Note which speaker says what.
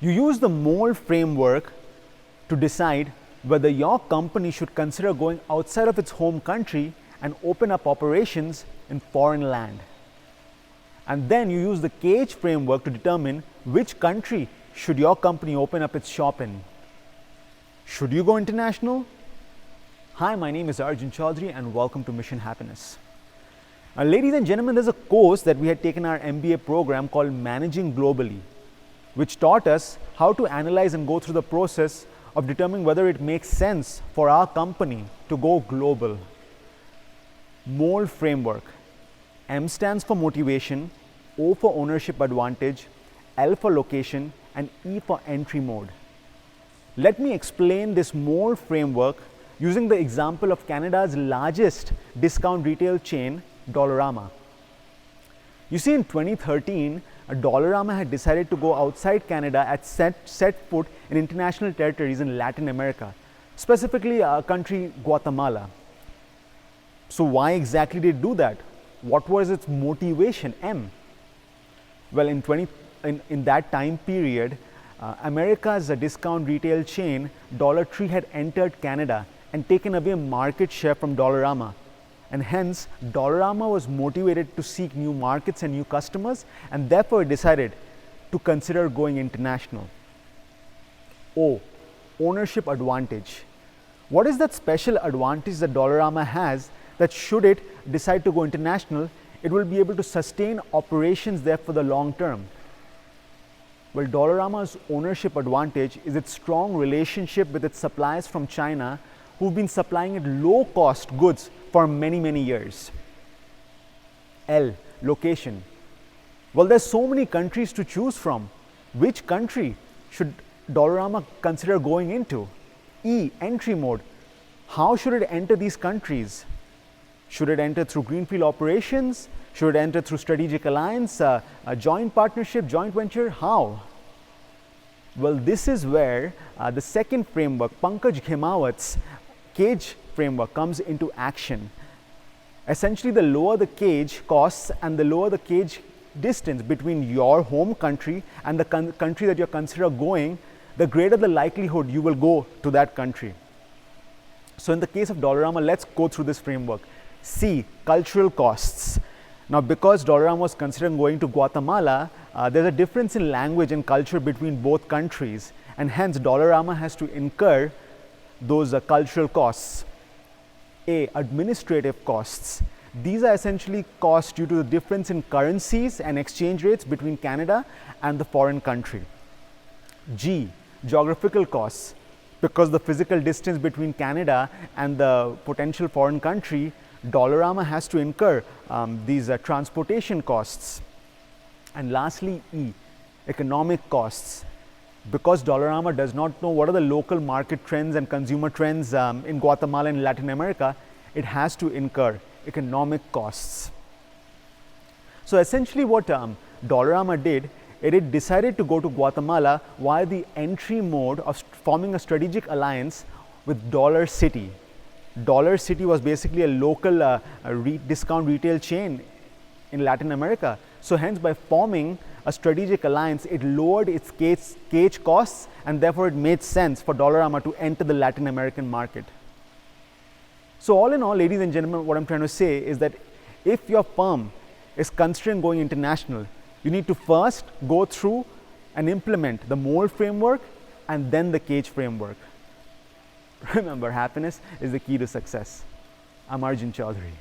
Speaker 1: You use the MOLD framework to decide whether your company should consider going outside of its home country and open up operations in foreign land. And then you use the CAGE framework to determine which country should your company open up its shop in. Should you go international? Hi, my name is Arjun Chaudhary and welcome to Mission Happiness. Ladies and gentlemen, there's a course that we had taken in our MBA program called Managing Globally, which taught us how to analyze and go through the process of determining whether it makes sense for our company to go global. MOLD framework. M stands for motivation, O for ownership advantage, L for location, and E for entry mode. Let me explain this MOLD framework using the example of Canada's largest discount retail chain, Dollarama. You see, in 2013, Dollarama had decided to go outside Canada and set foot in international territories in Latin America, specifically a country, Guatemala. So why exactly did it do that? What was its motivation, M? Well, in that time period, America's discount retail chain, Dollar Tree, had entered Canada and taken away market share from Dollarama. And hence, Dollarama was motivated to seek new markets and new customers, and therefore it decided to consider going international. O, ownership advantage. What is that special advantage that Dollarama has that should it decide to go international, it will be able to sustain operations there for the long term? Well, Dollarama's ownership advantage is its strong relationship with its suppliers from China, who've been supplying it low-cost goods for many, many years. L, location. Well, there's so many countries to choose from. Which country should Dollarama consider going into? E, entry mode. How should it enter these countries? Should it enter through greenfield operations? Should it enter through strategic alliance, a joint partnership, joint venture? How? Well, this is where the second framework, Pankaj Ghemawat's CAGE framework, comes into action. Essentially, the lower the CAGE costs and the lower the CAGE distance between your home country and the country that you're consider going, the greater the likelihood you will go to that country. So in the case of Dollarama, let's go through this framework. C, cultural costs. Now, because Dollarama was considering going to Guatemala, there's a difference in language and culture between both countries, and hence Dollarama has to incur those cultural costs. A, administrative costs. These are essentially costs due to the difference in currencies and exchange rates between Canada and the foreign country. G, geographical costs. Because the physical distance between Canada and the potential foreign country, Dollarama has to incur these transportation costs. And lastly, E, economic costs. Because Dollarama does not know what are the local market trends and consumer trends in Guatemala and Latin America, it has to incur economic costs. So essentially what Dollarama did, it decided to go to Guatemala via the entry mode of forming a strategic alliance with Dollar City. Dollar City was basically a local discount retail chain in Latin America. So hence, by forming a strategic alliance, it lowered its CAGE costs, and therefore it made sense for Dollarama to enter the Latin American market. So all in all, ladies and gentlemen, what I'm trying to say is that if your firm is considering going international, you need to first go through and implement the MOLD framework and then the CAGE framework. Remember, happiness is the key to success. I'm Arjun Chaudhary.